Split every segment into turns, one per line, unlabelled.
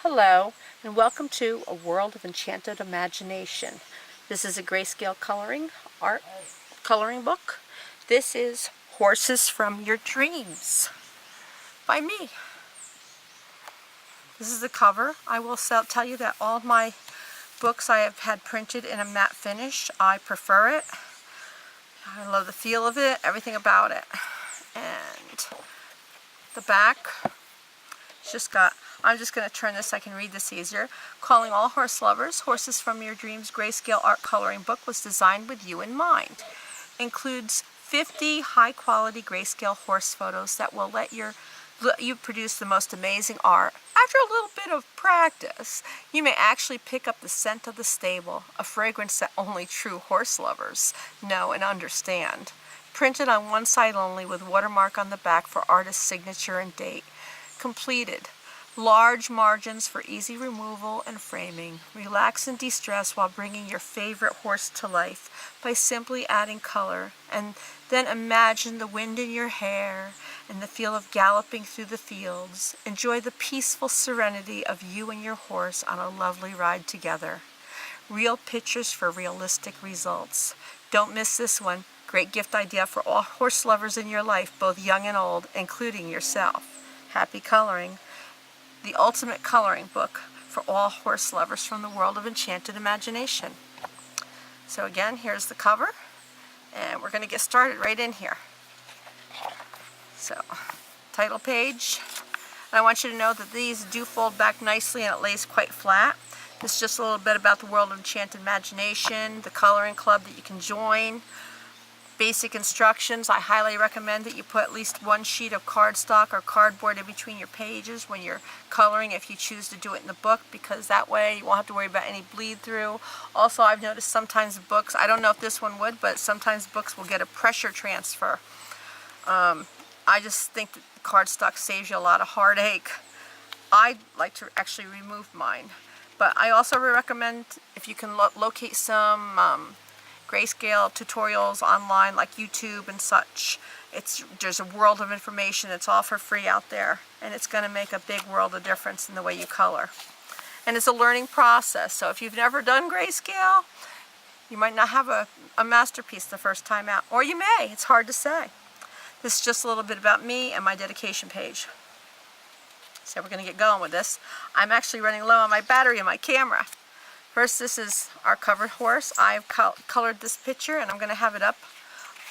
Hello, and welcome to A World of Enchanted Imagination. This is a grayscale coloring book. This is Horses from Your Dreams by me. This is the cover. I will tell you that all of my books I have had printed in a matte finish. I prefer it. I love the feel of it, everything about it. And the back, it's just got, I'm just going to turn this so I can read this easier. Calling all horse lovers, Horses from Your Dreams Grayscale Art Coloring Book was designed with you in mind. Includes 50 high-quality grayscale horse photos that will let you produce the most amazing art. After a little bit of practice, you may actually pick up the scent of the stable, a fragrance that only true horse lovers know and understand. Printed on one side only with watermark on the back for artist's signature and date. Completed. Large margins for easy removal and framing. Relax and de-stress while bringing your favorite horse to life by simply adding color, and then imagine the wind in your hair and the feel of galloping through the fields. Enjoy the peaceful serenity of you and your horse on a lovely ride together. Real pictures for realistic results. Don't miss this one. Great gift idea for all horse lovers in your life, both young and old, including yourself. Happy coloring. The ultimate coloring book for all horse lovers from the world of enchanted imagination. So again, here's the cover, and we're going to get started right in here. So, title page. And I want you to know that these do fold back nicely and it lays quite flat. This is just a little bit about the world of enchanted imagination, the coloring club that you can join. Basic instructions. I highly recommend that you put at least one sheet of cardstock or cardboard in between your pages when you're coloring, if you choose to do it in the book, because that way you won't have to worry about any bleed through. Also, I've noticed sometimes books, I don't know if this one would, but sometimes books will get a pressure transfer. I just think that cardstock saves you a lot of heartache. I like to actually remove mine, but I also recommend if you can locate some grayscale tutorials online like YouTube and such. There's a world of information. It's all for free out there, and it's going to make a big world of difference in the way you color. And it's a learning process, so if you've never done grayscale, you might not have a masterpiece the first time out, or you may. It's hard to say. This is just a little bit about me and my dedication page. So we're going to get going with this. I'm actually running low on my battery and my camera. First, this is our covered horse. I've colored this picture, and I'm going to have it up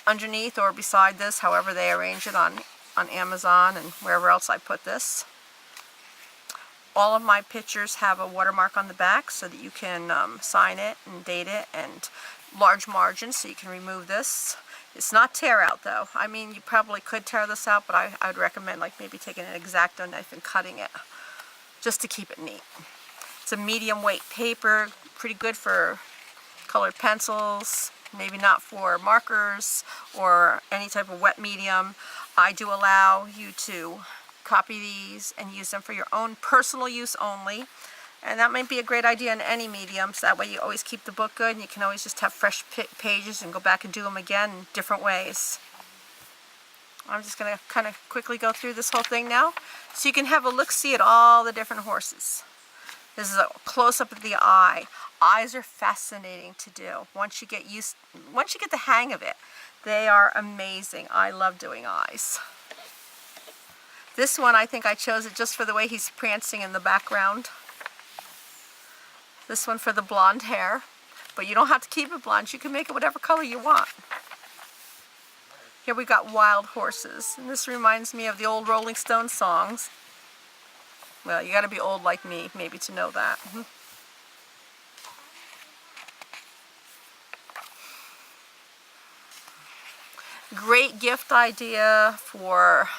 underneath or beside this, however they arrange it on Amazon and wherever else I put this. All of my pictures have a watermark on the back so that you can sign it and date it, and large margins so you can remove this. It's not tear out though. I mean, you probably could tear this out, but I would recommend like maybe taking an X-Acto knife and cutting it just to keep it neat. It's a medium weight paper, pretty good for colored pencils, maybe not for markers or any type of wet medium. I do allow you to copy these and use them for your own personal use only. And that might be a great idea in any medium, so that way you always keep the book good and you can always just have fresh pages and go back and do them again in different ways. I'm just going to kind of quickly go through this whole thing now so you can have a look-see at all the different horses. This is a close-up of the eye. Eyes are fascinating to do. Once you get the hang of it, they are amazing. I love doing eyes. This one, I think I chose it just for the way he's prancing in the background. This one for the blonde hair, but you don't have to keep it blonde. You can make it whatever color you want. Here we got wild horses, and this reminds me of the old Rolling Stones songs. Well, you got to be old like me, maybe, to know that. Great gift idea for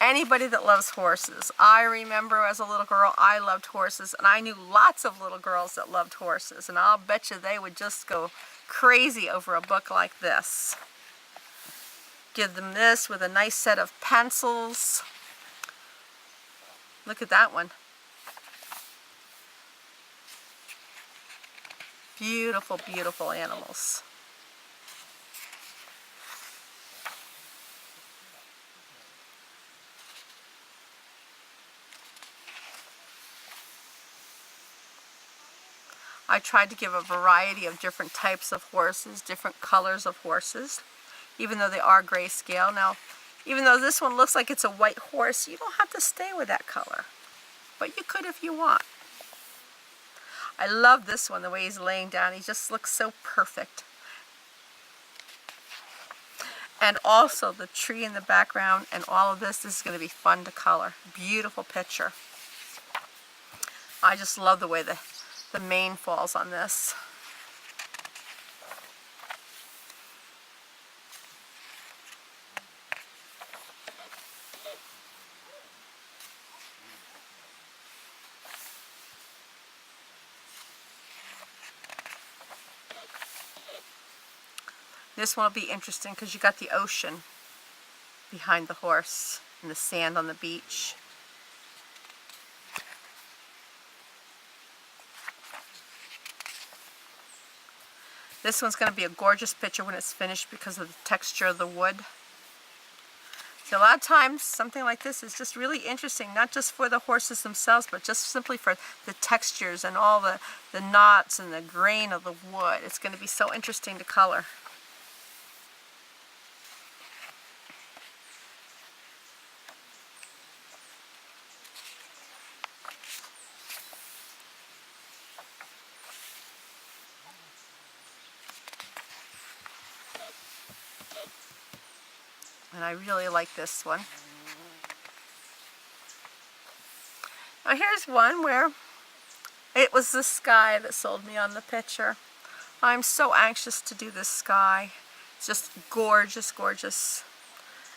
anybody that loves horses. I remember as a little girl, I loved horses, and I knew lots of little girls that loved horses, and I'll bet you they would just go crazy over a book like this. Give them this with a nice set of pencils. Look at that one. Beautiful, beautiful animals. I tried to give a variety of different types of horses, different colors of horses, even though they are grayscale. Now, even though this one looks like it's a white horse, you don't have to stay with that color, but you could if you want. I love this one, the way he's laying down. He just looks so perfect. And also the tree in the background and all of this is going to be fun to color. Beautiful picture. I just love the way the mane falls on this. This one will be interesting because you got the ocean behind the horse and the sand on the beach. This one's going to be a gorgeous picture when it's finished because of the texture of the wood. So a lot of times something like this is just really interesting, not just for the horses themselves, but just simply for the textures and all the knots and the grain of the wood. It's going to be so interesting to color. And I really like this one. Now here's one where it was the sky that sold me on the picture. I'm so anxious to do this sky. It's just gorgeous, gorgeous,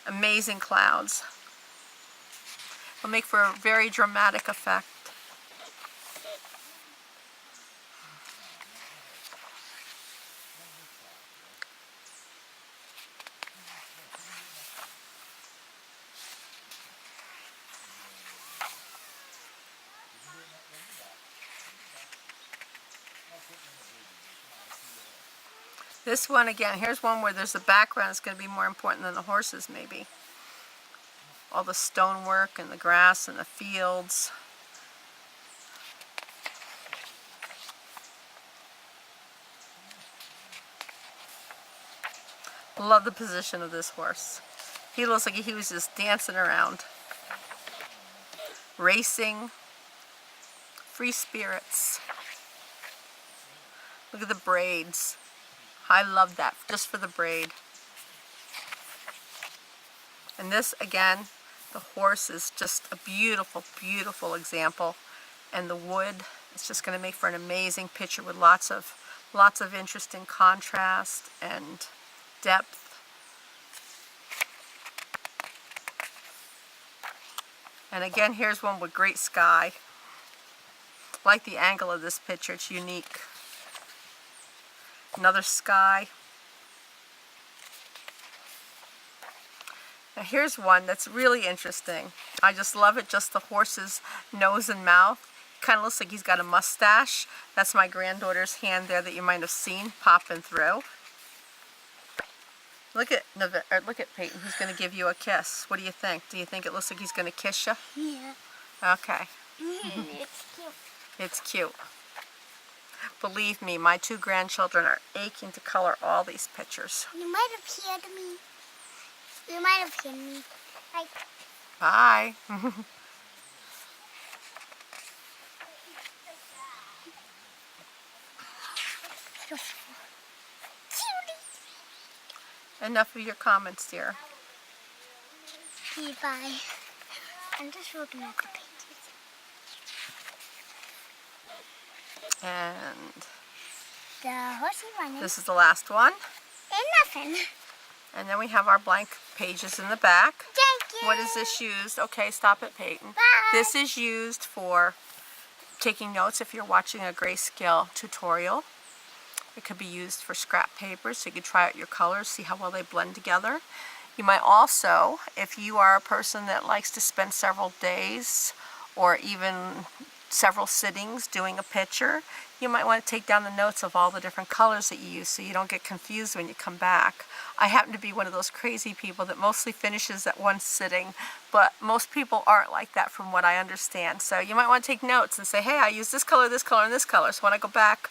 amazing clouds. It'll make for a very dramatic effect. This one again, here's one where there's a background that's going to be more important than the horses maybe. All the stonework and the grass and the fields. Love the position of this horse. He looks like he was just dancing around. Racing. Free spirits. Look at the braids. I love that, just for the braid. And this, again, the horse is just a beautiful, beautiful example. And the wood, it's just going to make for an amazing picture with lots of interesting contrast and depth. And again, here's one with great sky. I like the angle of this picture, it's unique. Another sky. Now here's one that's really interesting. I just love it, just the horse's nose and mouth. Kind of looks like he's got a mustache. That's my granddaughter's hand there that you might have seen popping through. Look at Peyton. He's going to give you a kiss. What do you think? Do you think it looks like he's going to kiss you?
Yeah.
Okay.
It's cute.
It's cute. Believe me, my two grandchildren are aching to color all these pictures.
You might have heard me. You might have heard me.
Bye. Enough of your comments, dear.
Okay, bye. I'm just looking at the pages.
And
The horse is running.
this is the last one.
And nothing.
And then we have our blank pages in the back.
Thank you.
What is this used? Okay, stop it, Peyton.
Bye.
This is used for taking notes if you're watching a grayscale tutorial. It could be used for scrap paper, so you could try out your colors, see how well they blend together. You might also, if you are a person that likes to spend several days or even several sittings doing a picture, you might want to take down the notes of all the different colors that you use so you don't get confused when you come back. I happen to be one of those crazy people that mostly finishes at one sitting, but most people aren't like that from what I understand. So you might want to take notes and say, hey, I use this color, and this color, so when I go back,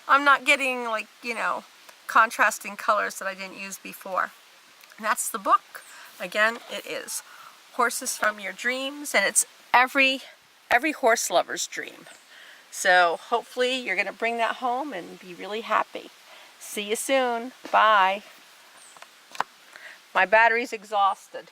I'm not getting like, you know, contrasting colors that I didn't use before. And that's the book. Again, it is Horses from Your Dreams, and it's every horse lover's dream. So hopefully you're going to bring that home and be really happy. See you soon. Bye. My battery's exhausted.